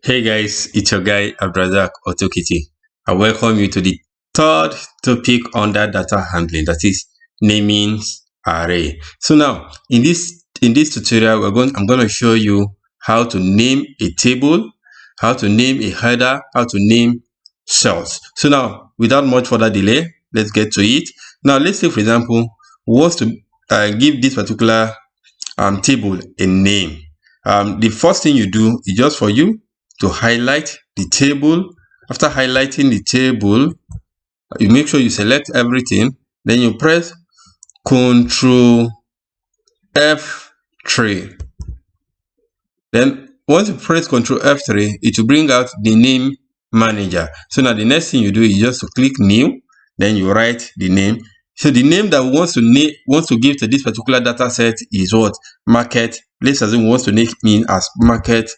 Hey guys, it's your guy Abdrazak Otokiti. I welcome you to the third topic under data handling, that is naming array. So now in this tutorial, I'm going to show you how to name a table, how to name a header, how to name cells. So now, without much further delay, let's get to it. Now let's say, for example, we want to give this particular table a name. The first thing you do is just for you to highlight the table. After highlighting the table, you make sure you select everything. Then you press Ctrl F3. Then once you press Ctrl F3, it will bring out the name manager. So now the next thing you do is just to click new. Then you write the name. So the name that we wants to give to this particular data set is what? Market. Let's assume we want to name it as market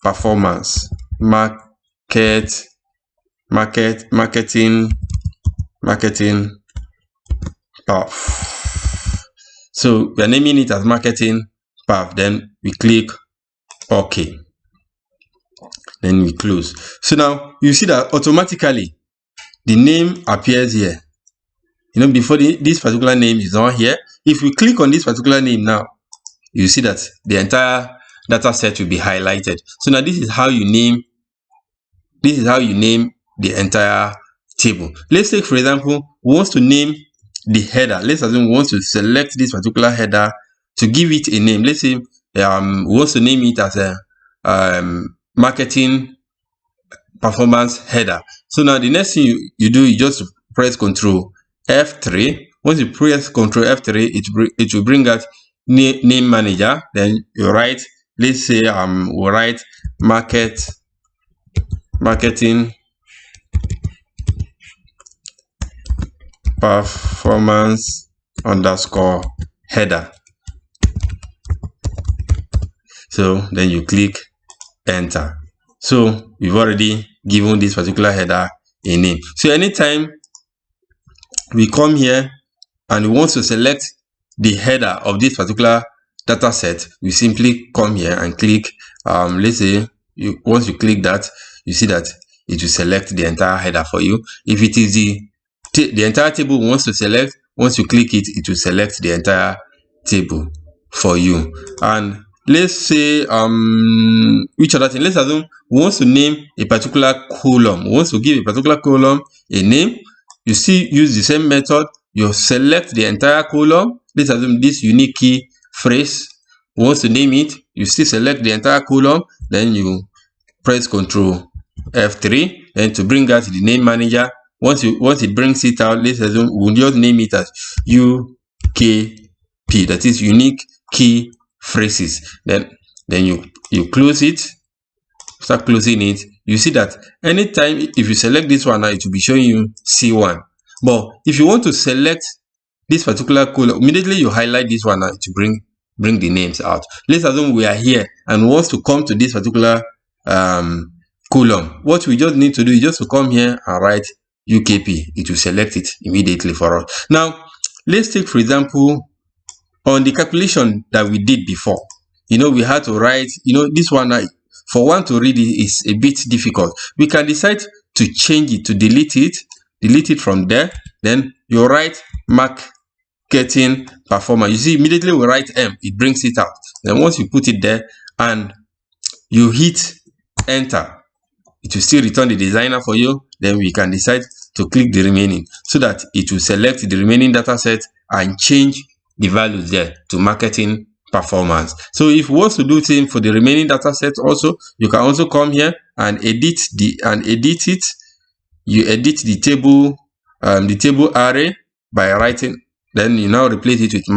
performance, marketing path. So we are naming it as marketing path. Then we click OK. Then we close. So now you see that automatically the name appears here. You know, before this particular name is not here. If we click on this particular name now, you see that the entire data set will be highlighted. So now this is how you name the entire table. Let's take, for example, we want to name the header. Let's assume we want to select this particular header to give it a name. Let's say we want to name it as a marketing performance header. So now the next thing you do is just press Ctrl F3. Once you press Ctrl F3, it will bring out name manager. Then you write, let's say we'll write marketing performance underscore header. So then you click enter. So we've already given this particular header a name. So anytime we come here and we want to select the header of this particular data set, we simply come here and click. Let's say once you click that, you see that it will select the entire header for you. If it is the entire table wants to select, once you click it, it will select the entire table for you. And let's say which other thing? Let's assume we want to name a particular column. We want to give a particular column a name. You still use the same method. You select the entire column. Let's assume this unique key phrase. We want to name it. You still select the entire column. Then you press Ctrl F3. Then to bring out the name manager. Once it brings it out, let's assume we'll just name it as UKP. That is unique key phrases. Then you close it. Start closing it. You see that anytime if you select this one now, it will be showing you C1. But if you want to select this particular column, immediately you highlight this one now to bring the names out. Let's assume we are here and want to come to this particular column. What we just need to do is just to come here and write UKP. It will select it immediately for us. Now let's take, for example, on the calculation that we did before. You know, we had to write, you know, this one for one to read it is a bit difficult. We can decide to change it, to delete it from there. Then you write marketing performance. You see, immediately we write M, it brings it out. Then once you put it there and you hit enter, it will still return the designer for you. Then we can decide to click the remaining so that it will select the remaining data set and change the values there to marketing performance. So if you want to do things for the remaining data set also, you can also come here and edit it. You edit the table array by writing, then you now replace it with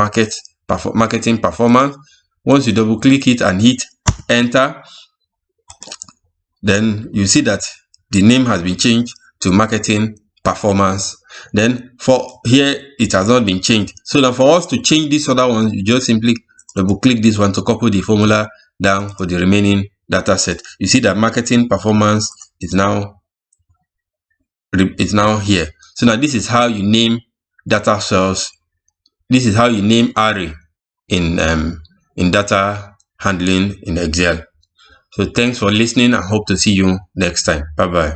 marketing performance. Once you double click it and hit enter, then you see that the name has been changed to marketing performance. Then for here it has not been changed. So now for us to change this other one, you just simply double click this one to copy the formula down for the remaining data set. You see that marketing performance is now here. So now this is how you name data cells. This is how you name array in data handling in Excel. So thanks for listening. I hope to see you next time. Bye bye.